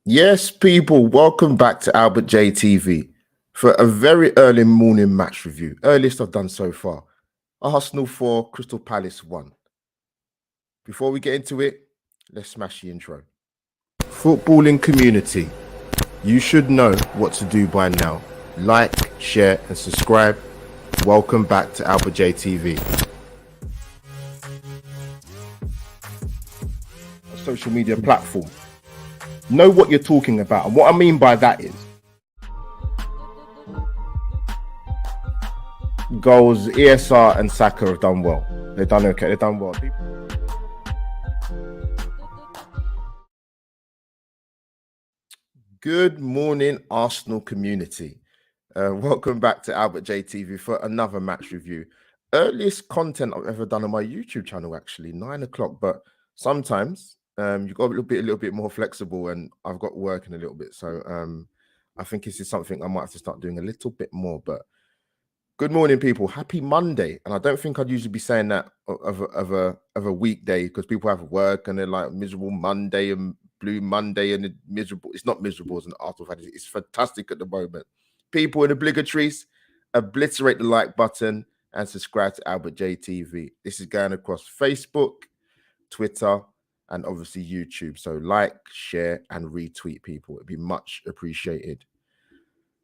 Yes, people, welcome back to Albert J TV for a very early morning match review. Earliest I've done so far. Arsenal 4, Crystal Palace 1. Before we get into it, let's smash the intro. Footballing community, you should know what to do by now. Like, share, and subscribe. Welcome back to Albert J TV. A social media platform. Know what you're talking about. And what I mean by that is goals, ESR and Saka have done well. They've done okay. They've done well. Good morning, Arsenal community. Welcome back to Albert J TV for another match review. Earliest content I've ever done on my YouTube channel, actually, 9 o'clock. But sometimes you've got a little bit more flexible, and I've got working a little bit. So I think this is something I might have to start doing a little bit more. But good morning, people. Happy Monday. And I don't think I'd usually be saying that of a weekday, because people have work and they're like miserable Monday and Blue Monday and miserable. It's not miserable as an Arsenal fan. It's fantastic at the moment. People in obligatories, obliterate the like button and subscribe to Albert J TV. This is going across Facebook, Twitter, and obviously YouTube. So like, share, and retweet, people. It'd be much appreciated.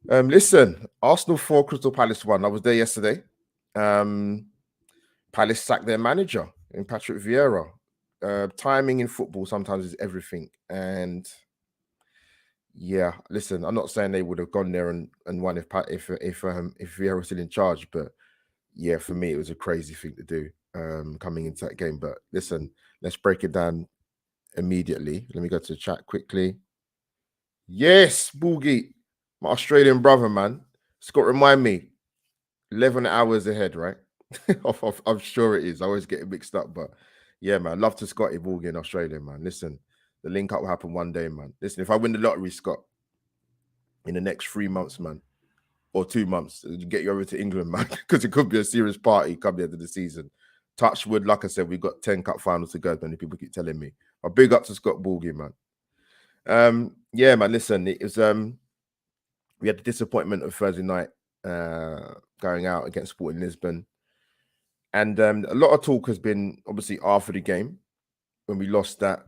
Listen, Arsenal 4, Crystal Palace 1. I was there yesterday. Palace sacked their manager in Patrick Vieira. Timing in football sometimes is everything. And yeah, listen, I'm not saying they would have gone there and won if Vieira was still in charge, but yeah, for me it was a crazy thing to do coming into that game. But listen, let's break it down immediately. Let me go to the chat quickly. Yes, Boogie, my Australian brother, man. Scott, remind me, 11 hours ahead, right? I'm sure it is. I always get it mixed up, but yeah, man. Love to Scotty Boogie in Australia, man. Listen, the link up will happen one day, man. Listen, if I win the lottery, Scott, in the next 3 months, man, or 2 months, get you over to England, man, because it could be a serious party come the end of the season. Touch wood, like I said, we've got 10 cup finals to go, man. People keep telling me. But big up to Scott Boogie, man. Yeah, man. Listen, it was we had the disappointment of Thursday night going out against Sporting Lisbon. And a lot of talk has been obviously after the game when we lost that.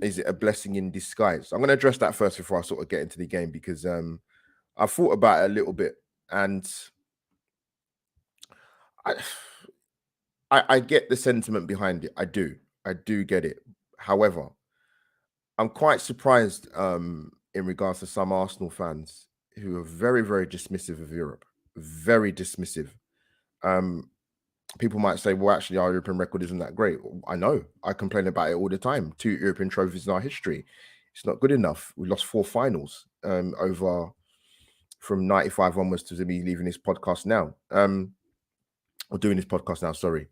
Is it a blessing in disguise? I'm going to address that first before I sort of get into the game, because I thought about it a little bit, and I get the sentiment behind it. I do get it. However, I'm quite surprised in regards to some Arsenal fans who are very, very dismissive of Europe. Very dismissive. People might say, well, actually, our European record isn't that great. I know. I complain about it all the time. 2 European trophies in our history. It's not good enough. We lost 4 finals over from 95 onwards to me leaving this podcast now. Or doing this podcast now, sorry.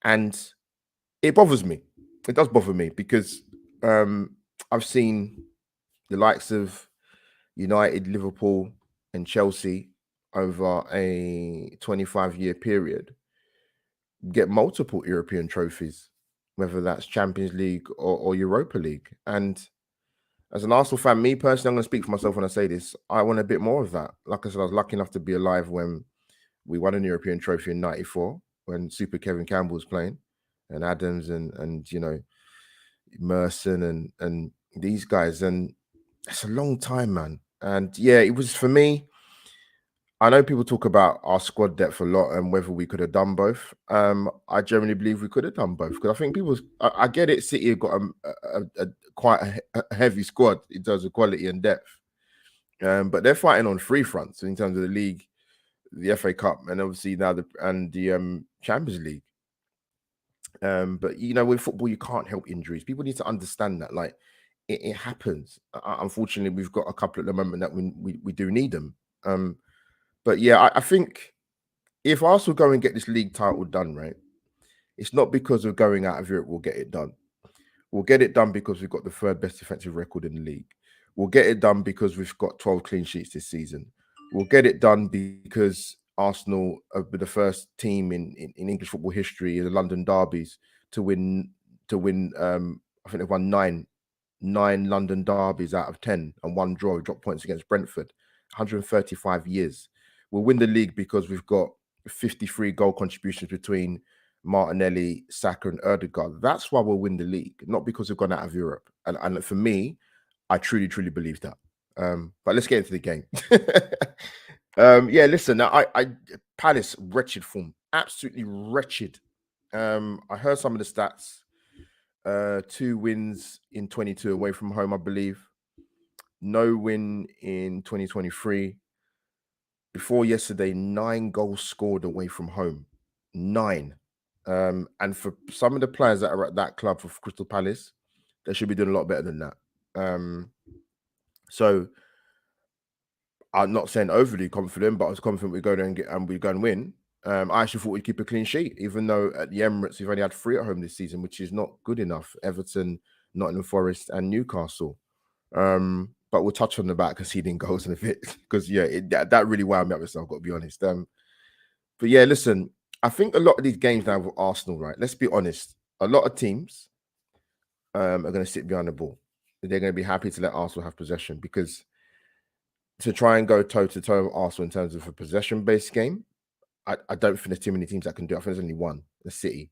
And it bothers me. It does bother me, because I've seen the likes of United, Liverpool, and Chelsea over a 25-year period get multiple European trophies, whether that's Champions League or Europa League. And as an Arsenal fan, me personally, I'm going to speak for myself when I say this, I want a bit more of that. Like I said, I was lucky enough to be alive when we won an European trophy in 94, when Super Kevin Campbell was playing, and Adams and you know, Merson and these guys. And it's a long time, man. And yeah, it was, for me, I know people talk about our squad depth a lot and whether we could have done both. I generally believe we could have done both, because I think I get it. City have got a quite a heavy squad in terms of quality and depth, but they're fighting on 3 fronts in terms of the league, the FA Cup, and obviously now the Champions League. But you know, with football, you can't help injuries. People need to understand that, like, it happens. Unfortunately, we've got a couple at the moment that we do need them. But yeah, I think if Arsenal go and get this league title done, right, it's not because of going out of Europe we'll get it done. We'll get it done because we've got the 3rd best defensive record in the league. We'll get it done because we've got 12 clean sheets this season. We'll get it done because Arsenal have been the first team in English football history in the London derbies to win. I think they've won 9 9 London derbies out of 10 and 1 draw. We dropped points against Brentford. 135 years. We'll win the league because we've got 53 goal contributions between Martinelli, Saka, and Ødegaard. That's why we'll win the league, not because we've gone out of Europe. And for me, I truly, truly believe that. But let's get into the game. Yeah, listen, Palace, wretched form, absolutely wretched. I heard some of the stats. 2 wins in 22 away from home, I believe. No win in 2023. Before yesterday, 9 goals scored away from home. 9. And for some of the players that are at that club for Crystal Palace, they should be doing a lot better than that. So I'm not saying overly confident, but I was confident we go there and we go and win. I actually thought we'd keep a clean sheet, even though at the Emirates we've only had 3 at home this season, which is not good enough. Everton, Nottingham Forest, and Newcastle. But we'll touch on the back conceding goals in a bit because that really wound me up myself, I've got to be honest. But yeah, listen, I think a lot of these games now with Arsenal, right? Let's be honest, a lot of teams are going to sit behind the ball. They're going to be happy to let Arsenal have possession because to try and go toe to toe with Arsenal in terms of a possession-based game, I don't think there's too many teams that can do it. I think there's only one, the City.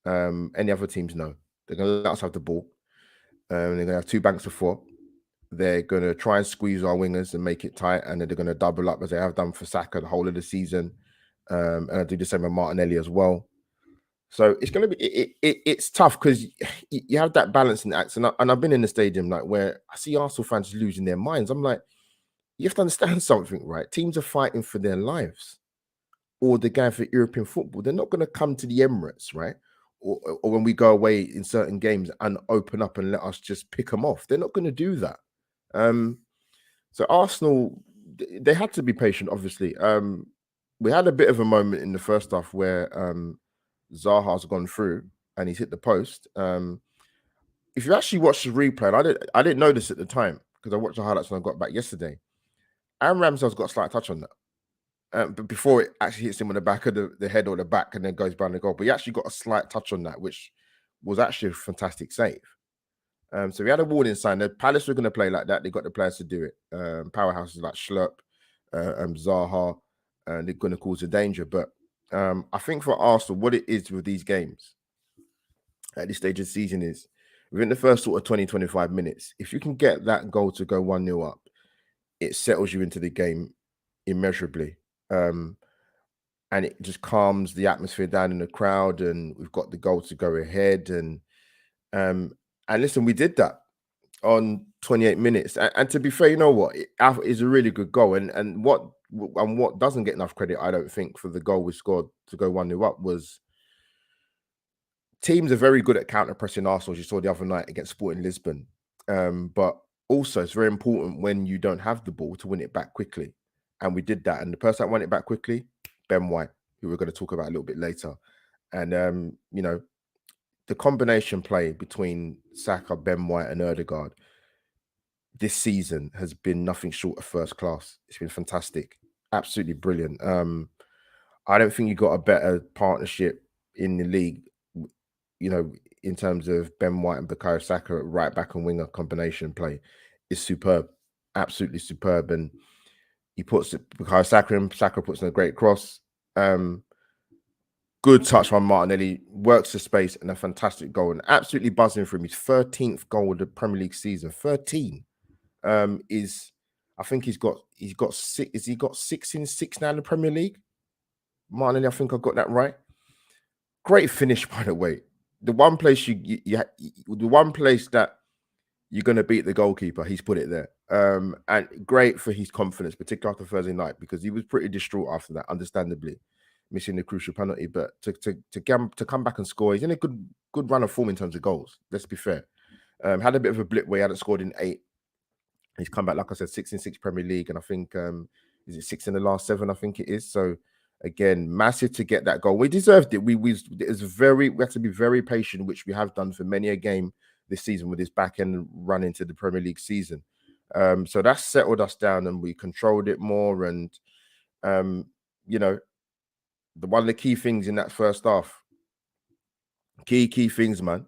Any other teams, no. They're going to let us have the ball. They're going to have 2 banks of 4. They're going to try and squeeze our wingers and make it tight, and then they're going to double up as they have done for Saka the whole of the season. And I do the same with Martinelli as well. So it's going to be it's tough because you have that balancing act. And I've been in the stadium like where I see Arsenal fans losing their minds. I'm like, you have to understand something, right? Teams are fighting for their lives, or they're going for European football. They're not going to come to the Emirates, right? Or when we go away in certain games and open up and let us just pick them off. They're not going to do that. So Arsenal, they had to be patient, obviously. We had a bit of a moment in the first half where Zaha's gone through and he's hit the post. If you actually watch the replay, and I didn't notice at the time because I watched the highlights when I got back yesterday. Aaron Ramsdale's got a slight touch on that. But before it actually hits him on the back of the head or the back and then goes behind the goal. But he actually got a slight touch on that, which was actually a fantastic save. So we had a warning sign. The Palace were going to play like that. They got the players to do it. Powerhouses like Schlupp, Zaha, and they're going to cause a danger. But I think for Arsenal, what it is with these games at this stage of the season is within the first sort of 20, 25 minutes, if you can get that goal to go 1-0 up, it settles you into the game immeasurably. And it just calms the atmosphere down in the crowd, and we've got the goal to go ahead. And listen, we did that on 28 minutes. And to be fair, you know what? It is a really good goal. And what doesn't get enough credit, I don't think, for the goal we scored to go 1-0 up was teams are very good at counter-pressing Arsenal, as you saw the other night against Sporting Lisbon. But also, it's very important when you don't have the ball to win it back quickly. And we did that. And the person that won it back quickly, Ben White, who we're going to talk about a little bit later. And, the combination play between Saka, Ben White, and Ødegaard this season has been nothing short of first class. It's been fantastic, absolutely brilliant. I don't think you got a better partnership in the league, in terms of Ben White and Bukayo Saka at right back and winger combination play is superb, absolutely superb. And he puts Bukayo Saka in, Saka puts in a great cross. Good touch from Martinelli, works the space, and a fantastic goal. And absolutely buzzing for him. His 13th goal of the Premier League season. 13 is, I think he's got 6. Is he got 6 in 6 now in the Premier League? Martinelli, I think I got that right. Great finish, by the way. The one place the one place that you're going to beat the goalkeeper, he's put it there. And great for his confidence, particularly after Thursday night, because he was pretty distraught after that, understandably, missing the crucial penalty. But to come back and score, he's in a good run of form in terms of goals. Let's be fair. Had a bit of a blip where he hadn't scored in 8. He's come back, like I said, 6 in 6 Premier League, and I think is it 6 in the last 7? I think it is. So again, massive to get that goal. We deserved it. We had to be very patient, which we have done for many a game this season with this back end run into the Premier League season. So that settled us down, and we controlled it more. And one of the key things in that first half, key things, man,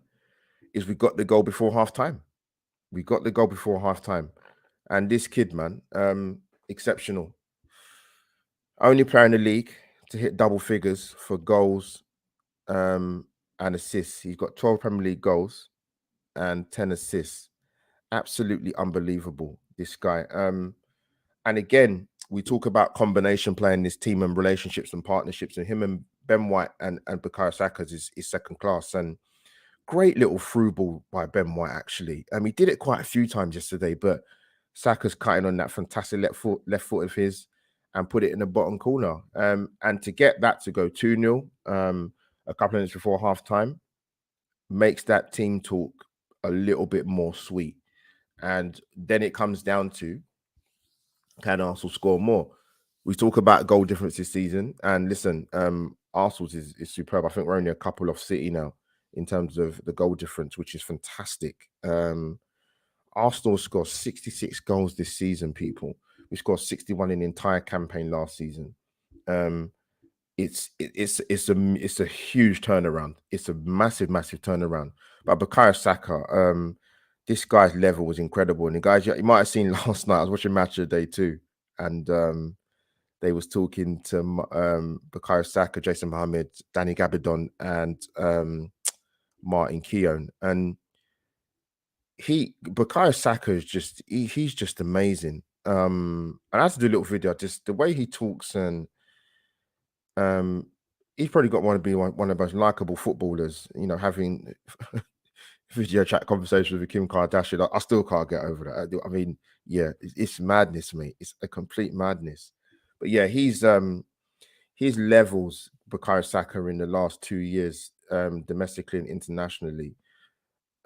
is we got the goal before half time. We got the goal before half time. And this kid, man, exceptional. Only player in the league to hit double figures for goals and assists. He's got 12 Premier League goals and 10 assists. Absolutely unbelievable, this guy. And again, we talk about combination playing this team and relationships and partnerships, and him and Ben White and Bukayo Saka is second class. And great little through ball by Ben White, actually. He did it quite a few times yesterday, but Saka's cutting on that fantastic left foot of his and put it in the bottom corner. And to get that to go 2-0 a couple of minutes before half time makes that team talk a little bit more sweet. And then it comes down to, can Arsenal score more? We talk about goal difference this season, and listen, Arsenal's is superb. I think we're only a couple off City now in terms of the goal difference, which is fantastic. Arsenal scored 66 goals this season, people. We scored 61 in the entire campaign last season. It's a huge turnaround. It's a massive turnaround. But Bukayo Saka, this guy's level was incredible. And the guys you might have seen last night, I was watching Match of the Day too, and they was talking to Bukayo Saka, Jason Mohammed, Danny Gabidon, and Martin Keown. And Bukayo Saka is just he's just amazing. And I had to do a little video, just the way he talks, and he's probably got one of the most likable footballers, having video chat conversations with Kim Kardashian. I still can't get over that. I mean, yeah, it's madness, mate. It's a complete madness. But yeah, his levels, Bukayo Saka, in the last 2 years, domestically and internationally,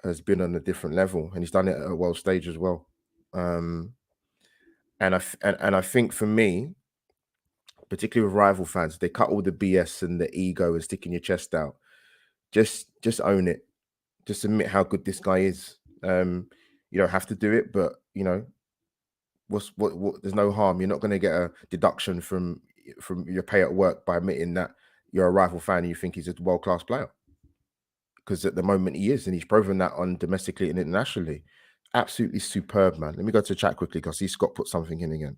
has been on a different level, and he's done it at a world stage as well. And I think for me, particularly with rival fans, they cut all the BS and the ego and sticking your chest out. Just own it. Just admit how good this guy is. You don't have to do it, but what there's no harm. You're not going to get a deduction from your pay at work by admitting that you're a rival fan and you think he's a world-class player. Because at the moment he is, and he's proven that on domestically and internationally. Absolutely superb, man. Let me go to chat quickly because I see Scott put something in again.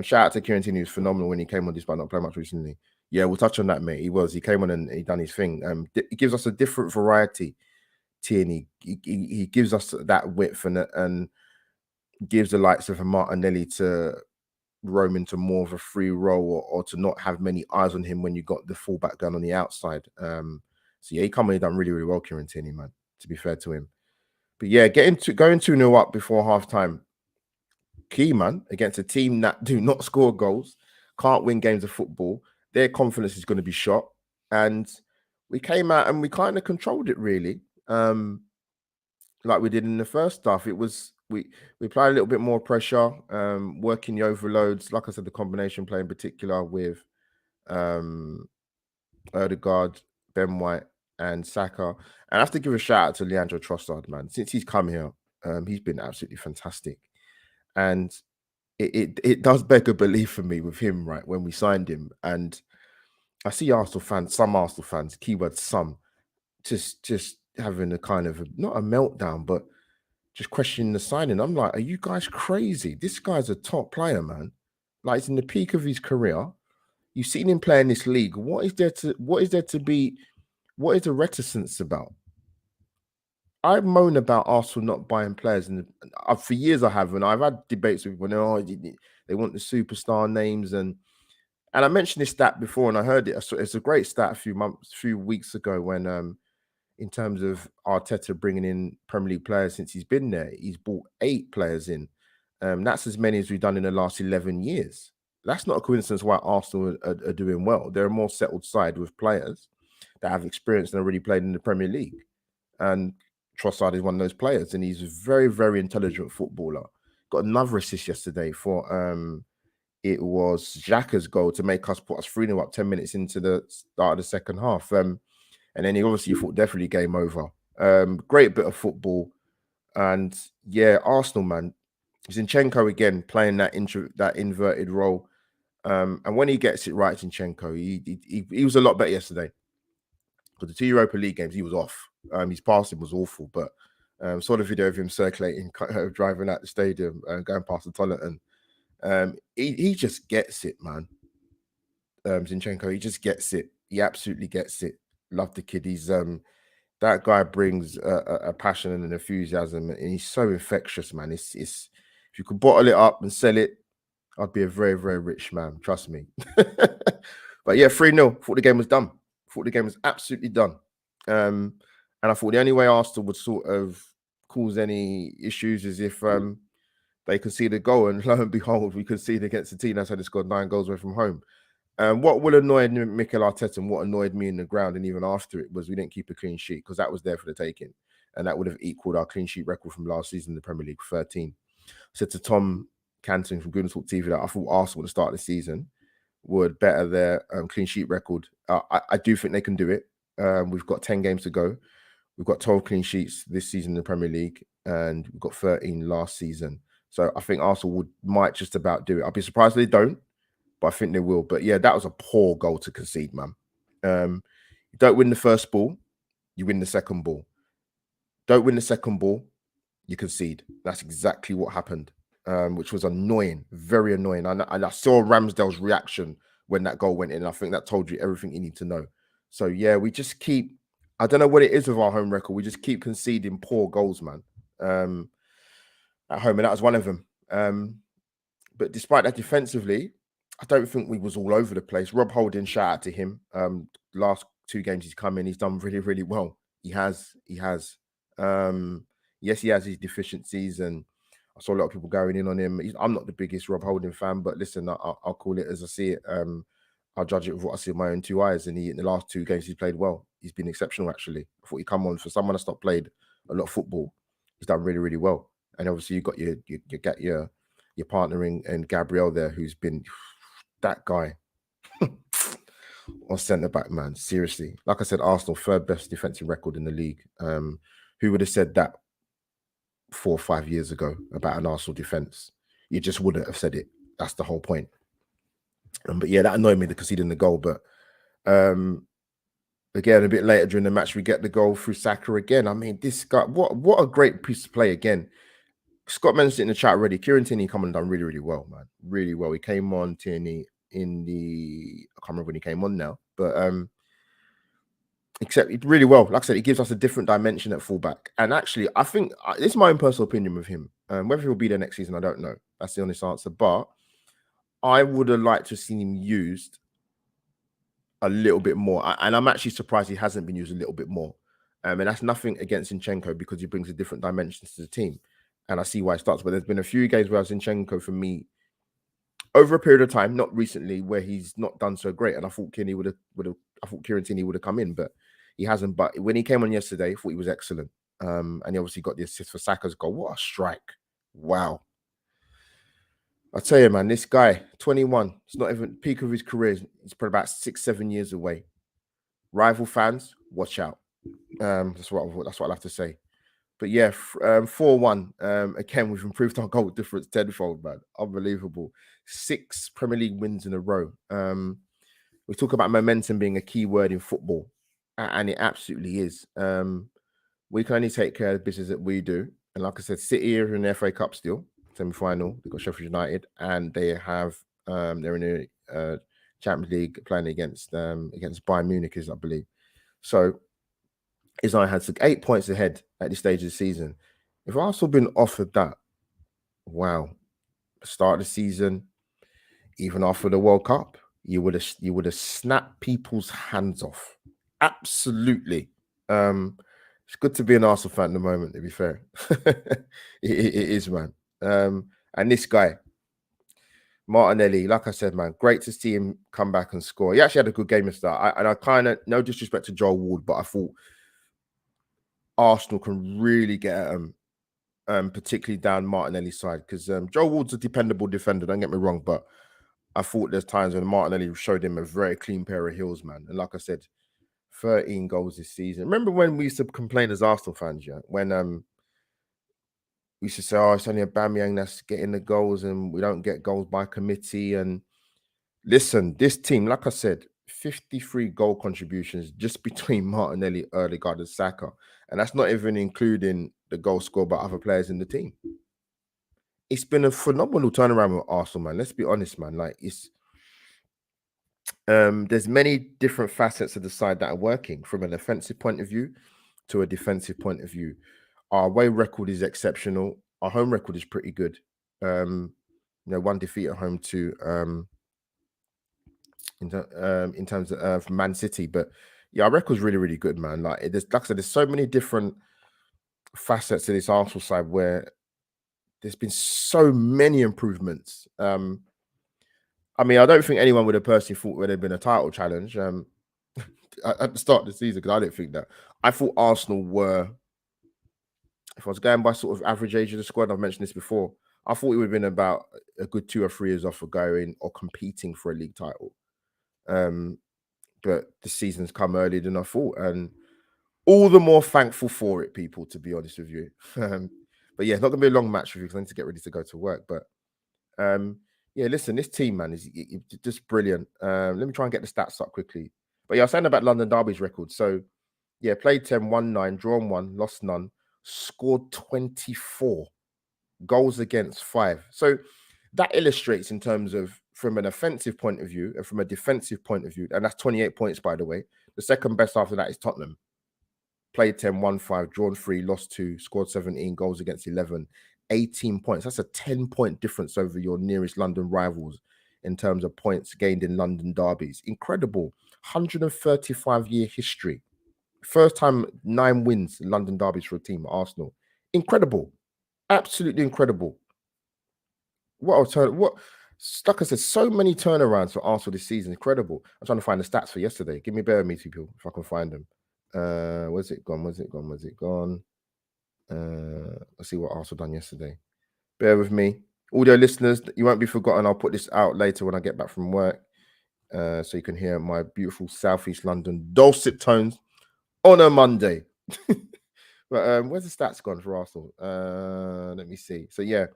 Shout out to Kieran Tierney, he was phenomenal when he came on, despite not playing much recently. Yeah, we'll touch on that, mate. He came on and he done his thing. He gives us a different variety. Tierney, he gives us that width and gives the likes of a Martinelli to roam into more of a free role, or to not have many eyes on him when you got the fullback gun on the outside. So yeah, he come on, he done really, really well, Kieran Tierney, man, to be fair to him. But yeah, going 2-0 up before half time, key, man, against a team that do not score goals, can't win games of football. Their confidence is going to be shot. And we came out and we kind of controlled it, really. Like we did in the first half. It was we applied a little bit more pressure, working the overloads. Like I said, the combination play in particular with Odegaard, Ben White, and Saka. And I have to give a shout out to Leandro Trossard, man. Since he's come here, he's been absolutely fantastic. And it does beg a belief for me with him, right, when we signed him. And I see some Arsenal fans, keyword some, just having a kind of not a meltdown, but just questioning the signing. I'm like, are you guys crazy? This guy's a top player, man. Like, he's in the peak of his career. You've seen him play in this league. What is there to be? What is the reticence about? I moan about Arsenal not buying players, and for years I have, and I've had debates with people. They want the superstar names, and I mentioned this stat before, and I heard it. It's a great stat a few weeks ago when, in terms of Arteta bringing in Premier League players since he's been there, he's brought 8 players in. That's as many as we've done in the last 11 years. That's not a coincidence why Arsenal are doing well. They're a more settled side with players that have experience and already played in the Premier League. And Trossard is one of those players, and he's a very, very intelligent footballer. Got another assist yesterday for it was Xhaka's goal to make us put us 3-0 up 10 minutes into the start of the second half. And then he obviously thought definitely game over. Great bit of football. And yeah, Arsenal, man. Zinchenko again playing that inverted role. And when he gets it right, Zinchenko, he was a lot better yesterday. Because the 2 Europa League games, he was off. His passing was awful, but Saw the video of him circulating, driving out the stadium, going past the toilet, and he just gets it, man. Zinchenko, he just gets it. He absolutely gets it. Love the kid. He's that guy brings a passion and an enthusiasm, and he's so infectious, man. It's if you could bottle it up and sell it, I'd be a very, very rich man. Trust me. But yeah, 3-0. Thought the game was done. Thought the game was absolutely done. And I thought the only way Arsenal would sort of cause any issues is if they concede a goal, and lo and behold, we conceded against the team that's had scored 9 goals away from home. What will annoy Mikel Arteta, and what annoyed me in the ground and even after it, was we didn't keep a clean sheet, because that was there for the taking, and that would have equaled our clean sheet record from last season in the Premier League, 13. I said to Tom Canton from Goodness Talk TV that I thought Arsenal at the start of the season would better their clean sheet record. I do think they can do it. We've got 10 games to go. We've got 12 clean sheets this season in the Premier League, and we've got 13 last season. So I think Arsenal might just about do it. I'd be surprised if they don't, but I think they will. But yeah, that was a poor goal to concede, man. You don't win the first ball, you win the second ball. Don't win the second ball, you concede. That's exactly what happened, which was annoying, very annoying. And I saw Ramsdale's reaction when that goal went in. I think that told you everything you need to know. So yeah, we just keep, I don't know what it is with our home record. We just keep conceding poor goals, man, at home. And that was one of them. But despite that, defensively, I don't think we was all over the place. Rob Holding, shout out to him. Last 2 games he's come in, he's done really, really well. He has. Yes, he has his deficiencies, and I saw a lot of people going in on him. I'm not the biggest Rob Holding fan, but listen, I'll call it as I see it. I'll judge it with what I see with my own 2 eyes. And in the last 2 games, he's played well. He's been exceptional, actually. I thought he come on for someone that's not played a lot of football. He's done really, really well. And obviously, you got your partner in Gabriel there, who's been that guy on centre back, man. Seriously, like I said, Arsenal 3rd best defensive record in the league. Who would have said that 4 or 5 years ago about an Arsenal defense? You just wouldn't have said it. That's the whole point. But yeah, that annoyed me, the conceding the goal. But again, a bit later during the match, we get the goal through Saka again. I mean, this guy, what a great piece to play again. Scott mentioned it in the chat already. Kieran Tierney come and done really, really well, man. Really well. He came on, Tierney, in the, I can't remember when he came on now, but except really well. Like I said, he gives us a different dimension at fullback. And actually, I think this is my own personal opinion with him. Whether he'll be there next season, I don't know. That's the honest answer. But I would have liked to have seen him used a little bit more. And I'm actually surprised he hasn't been used a little bit more. And that's nothing against Zinchenko, because he brings a different dimension to the team. And I see why it starts. But there's been a few games where Zinchenko, for me, over a period of time, not recently, where he's not done so great. And I thought Kieran Tierney would have come in, but he hasn't. But when he came on yesterday, I thought he was excellent. And he obviously got the assist for Saka's goal. What a strike. Wow. I tell you, man, this guy, 21, it's not even peak of his career. He's probably about 6-7 years away. Rival fans, watch out. That's what I'll have to say. But yeah, 4-1. Again, we've improved our goal difference tenfold, man. Unbelievable. 6 Premier League wins in a row. We talk about momentum being a key word in football, and it absolutely is. We can only take care of the business that we do. And like I said, City are in the FA Cup still, semi-final. They've got Sheffield United, and they have they're in the Champions League playing against Bayern Munich, I believe. So I had 8 points ahead at this stage of the season. If Arsenal been offered that, wow, start of the season, even after the World Cup, you would have snapped people's hands off. Absolutely. It's good to be an Arsenal fan at the moment, to be fair. it is, man. And this guy, Martinelli, like I said, man, great to see him come back and score. He actually had a good game yesterday. I kind of, no disrespect to Joel Ward, but I thought Arsenal can really get at him, particularly down Martinelli's side, because Joel Ward's a dependable defender, don't get me wrong, but I thought there's times when Martinelli showed him a very clean pair of heels, man. And like I said, 13 goals this season. Remember when we used to complain as Arsenal fans, yeah? When we used to say, oh, it's only Aubameyang that's getting the goals and we don't get goals by committee. And listen, this team, like I said, 53 goal contributions just between Martinelli, Odegaard, and Saka. And that's not even including the goal scored by other players in the team. It's been a phenomenal turnaround with Arsenal, man. Let's be honest, man. Like there's many different facets of the side that are working from an offensive point of view to a defensive point of view. Our away record is exceptional. Our home record is pretty good. One defeat at home to in terms of Man City, but yeah, our record's really, really good, man. Like I said, there's so many different facets to this Arsenal side where there's been so many improvements. I mean, I don't think anyone would have personally thought there had been a title challenge at the start of the season, because I didn't think that. I thought Arsenal were, if I was going by sort of average age of the squad, I've mentioned this before, I thought it would have been about a good 2 or 3 years off of going or competing for a league title. But the season's come earlier than I thought, and all the more thankful for it, people, to be honest with you. But yeah, it's not going to be a long match for you because I need to get ready to go to work. But yeah, listen, this team, man, is just brilliant. Let me try and get the stats up quickly. But yeah, I was saying about London Derby's record. So yeah, played 10, won 9, drawn 1, lost none, scored 24, goals against 5. So that illustrates in terms of from an offensive point of view and from a defensive point of view, and that's 28 points, by the way. The second best after that is Tottenham. Played 10, won 5, drawn 3, lost 2, scored 17, goals against 11, 18 points. That's a 10-point difference over your nearest London rivals in terms of points gained in London derbies. Incredible. 135-year history. First time 9 wins in London derbies for a team, Arsenal. Incredible. Absolutely incredible. Like I said, so many turnarounds for Arsenal this season. Incredible. I'm trying to find the stats for yesterday. Give me a bear with me, people, if I can find them. Where's it gone? Let's see what Arsenal done yesterday. Bear with me. Audio listeners, you won't be forgotten. I'll put this out later when I get back from work. So you can hear my beautiful Southeast London dulcet tones on a Monday. But where's the stats gone for Arsenal? Let me see. So yeah,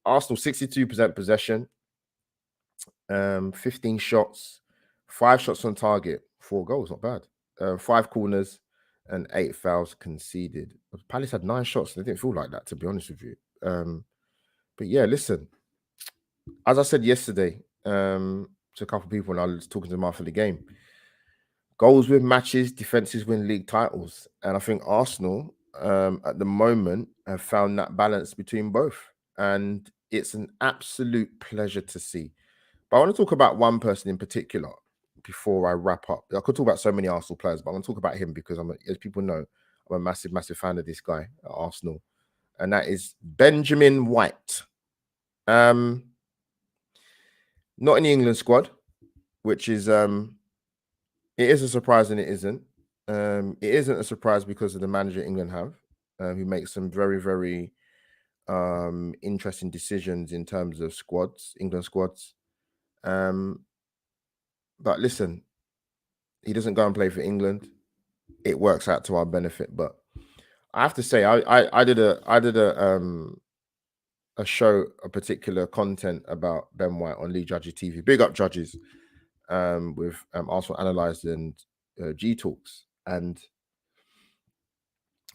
Arsenal 62% possession, 15 shots, 5 shots on target, 4 goals, not bad. 5 corners and 8 fouls conceded. Palace had 9 shots. They didn't feel like that, to be honest with you. But yeah, listen, as I said yesterday to a couple of people when I was talking to them after the game, goals win matches, defenses win league titles. And I think Arsenal at the moment have found that balance between both. And it's an absolute pleasure to see. But I want to talk about one person in particular before I wrap up. I could talk about so many Arsenal players, but I want to talk about him because as people know, I'm a massive, massive fan of this guy at Arsenal. And that is Benjamin White. Not in the England squad, which is it is a surprise and it isn't. It isn't a surprise because of the manager England have, who makes some very, very interesting decisions in terms of England squads. But listen, he doesn't go and play for England. It works out to our benefit. But I have to say, I did a show, a particular content about Ben White on Lee Judges TV. Big up Judges, with Arsenal Analysed and G Talks. And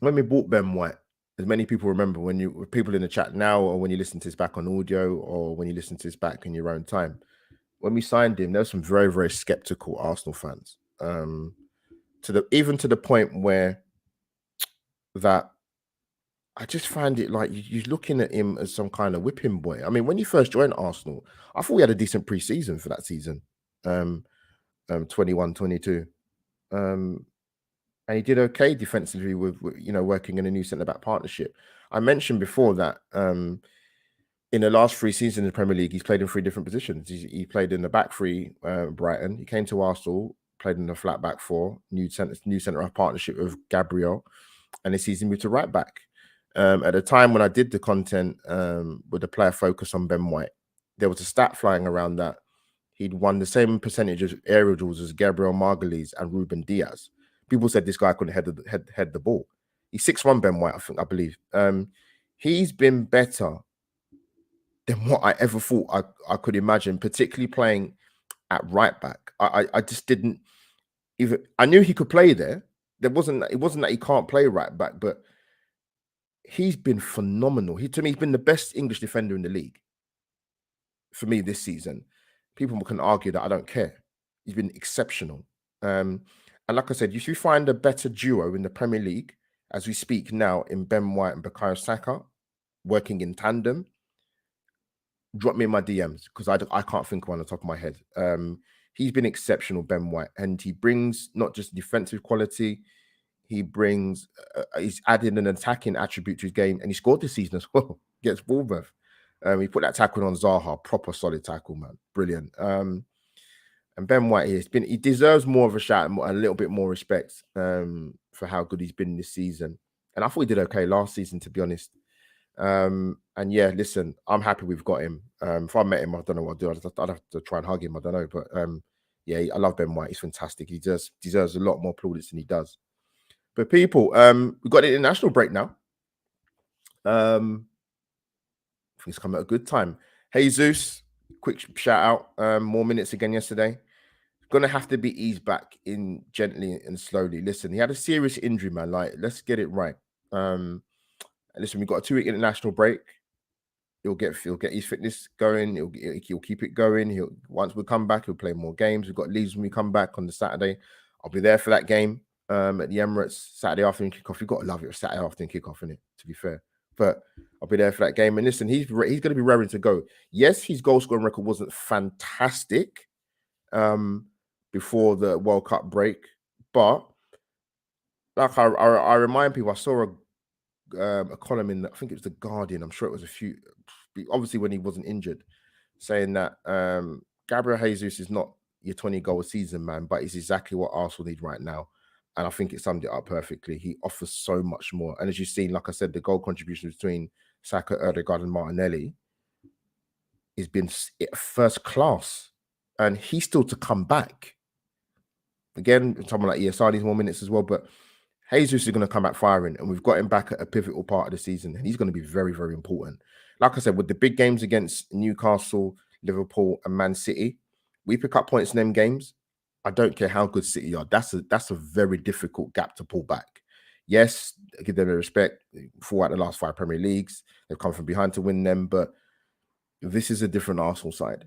when we bought Ben White, as many people remember, people in the chat now, or when you listen to this back on audio, or when you listen to this back in your own time, when we signed him, there were some very, very skeptical Arsenal fans. Even to the point where that I just find it like you're looking at him as some kind of whipping boy. I mean, when he first joined Arsenal, I thought we had a decent pre-season for that season, 21-22. And he did okay defensively with working in a new centre-back partnership. I mentioned before that in the last 3 seasons in the Premier League, he's played in 3 different positions. He played in the back 3, Brighton. He came to Arsenal, played in the flat back 4, new centre-back partnership with Gabriel, and this season moved to right back. At the time when I did the content with the player focus on Ben White, there was a stat flying around that he'd won the same percentage of aerial duels as Gabriel Margulies and Ruben Diaz. People said this guy couldn't head the ball. He's 6'1", Ben White, I believe. He's been better than what I ever thought I could imagine, particularly playing at right back. I just didn't even. I knew he could play there. It wasn't that he can't play right back, but he's been phenomenal. To me, he's been the best English defender in the league for me this season. People can argue that I don't care. He's been exceptional. And like I said, if you find a better duo in the Premier League as we speak now in Ben White and Bukayo Saka working in tandem, drop me in my DMs because I can't think of one on the top of my head. He's been exceptional, Ben White, and he brings not just defensive quality, he brings he's added an attacking attribute to his game, and he scored this season as well against Bournemouth. He put that tackle on Zaha, proper solid tackle, man, brilliant. And Ben White, he deserves more of a shout and a little bit more respect for how good he's been this season. And I thought he did okay last season, to be honest. And yeah, listen, I'm happy we've got him. If I met him, I don't know what I'd do. I'd have to try and hug him. I don't know, but yeah, I love Ben White. He's fantastic. He deserves a lot more plaudits than he does. But people, we've got an international break now. I think it's come at a good time. Jesus, quick shout out. More minutes again yesterday. Gonna have to be eased back in gently and slowly. Listen, he had a serious injury, man. Like, let's get it right. Listen, we've got a 2-week international break. He'll get his fitness going. He'll keep it going. Once we come back, he'll play more games. We've got Leeds when we come back on the Saturday. I'll be there for that game at the Emirates Saturday afternoon kickoff. You've got to love it, Saturday afternoon kickoff, innit? To be fair, but I'll be there for that game. And listen, he's going to be raring to go. Yes, his goal scoring record wasn't fantastic before the World Cup break, but like I remind people, I saw a column in, I think it was The Guardian, I'm sure it was a few, obviously when he wasn't injured, saying that Gabriel Jesus is not your 20-goal season man, but it's exactly what Arsenal need right now. And I think it summed it up perfectly. He offers so much more. And as you've seen, like I said, the goal contribution between Saka, Odegaard and Martinelli has been first class. And he's still to come back. Again, someone like ESR needs more minutes as well, but Jesus is going to come back firing, and we've got him back at a pivotal part of the season, and he's going to be very, very important. Like I said, with the big games against Newcastle, Liverpool, and Man City, we pick up points in them games. I don't care how good City are. That's a very difficult gap to pull back. Yes, give them the respect. 4 out of the last 5 Premier Leagues, they've come from behind to win them, but this is a different Arsenal side.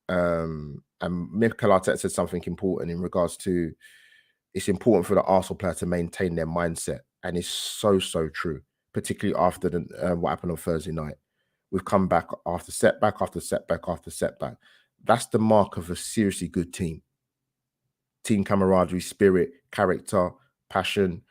And Mikel Arteta said something important in regards to it's important for the Arsenal player to maintain their mindset. And it's so true, particularly after what happened on Thursday night. We've come back after setback, after setback, after setback. That's the mark of a seriously good team. Team camaraderie, spirit, character, passion,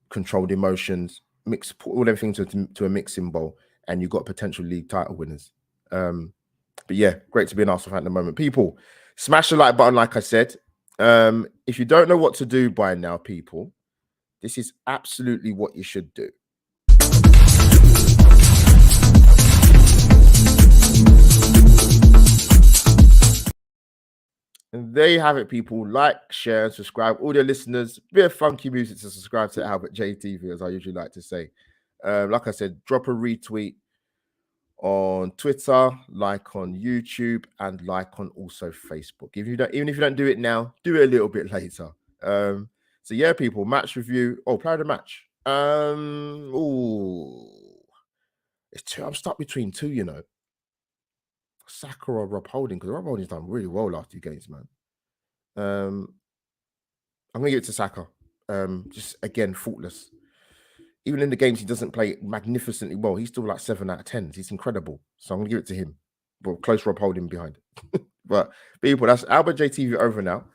controlled emotions, mix all everything to a mixing bowl, and you've got potential league title winners. But yeah, great to be an Arsenal fan at the moment. People, smash the like button, like I said. If you don't know what to do by now, people, this is absolutely what you should do. And there you have it, people. Like, share, and subscribe. All the listeners, bit of funky music to subscribe to Albert JTV, as I usually like to say. Like I said, drop a retweet on Twitter, like on YouTube, and like on also Facebook. Even if you don't do it now, do it a little bit later. So yeah, people, match review. Oh, player of the match. It's 2. I'm stuck between 2, you know. Saka or Rob Holding, because Rob Holding's done really well last 2 games, man. I'm gonna give it to Saka. Just again, faultless. Even in the games he doesn't play magnificently well, he's still like 7 out of 10. He's incredible. So I'm gonna give it to him. But close Rob Holding behind. But people, that's Albert JTV over now.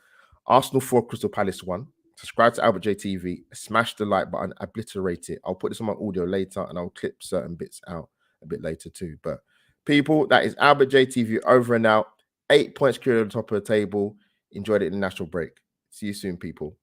Arsenal 4, Crystal Palace 1. Subscribe to Albert JTV. Smash the like button. Obliterate it. I'll put this on my audio later, and I'll clip certain bits out a bit later too. But people, that is Albert JTV over and out. 8 points clear on the top of the table. Enjoy the international break. See you soon, people.